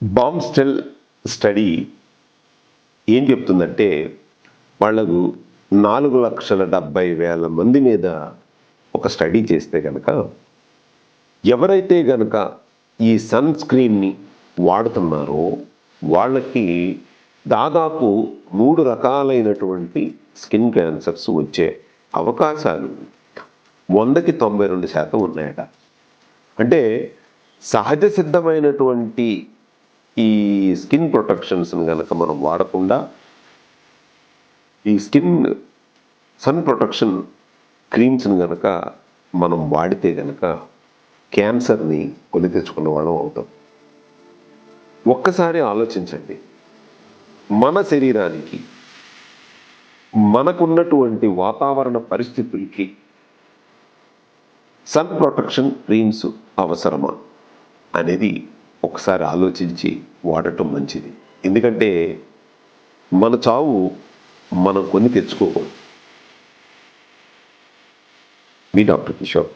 Bomb స్టెల్ study ఏం చెప్తుందంటే వాళ్ళకు 4,70,000 మంది మీద ఒక స్టడీ చేస్తే కనుక ఎవరైతే కనుక ఈ సన్ స్క్రీన్ని వాడుతున్నారో వాళ్ళకి దాదాపు 3 రకాలైనటువంటి స్కిన్ క్యాన్సర్స్ వచ్చే అవకాశాలు 100కి 92% ఉన్నాయట. అంటే సహజ సిద్ధమైనటువంటి ఈ స్కిన్ ప్రొటెక్షన్స్ని కనుక మనం వాడకుండా ఈ సన్ ప్రొటెక్షన్ క్రీమ్స్ని కనుక మనం వాడితే కనుక క్యాన్సర్ని కొని తెచ్చుకున్న వాళ్ళం అవుతాం. ఒక్కసారి ఆలోచించండి, మన శరీరానికి మనకున్నటువంటి వాతావరణ పరిస్థితులకి సన్ ప్రొటెక్షన్ క్రీమ్స్ అవసరమా అనేది ఒకసారి ఆలోచించి వాడటం మంచిది. ఎందుకంటే మన చావు మనం కొని తెచ్చుకోకూడదు. మీ డాక్టర్ కిషోర్.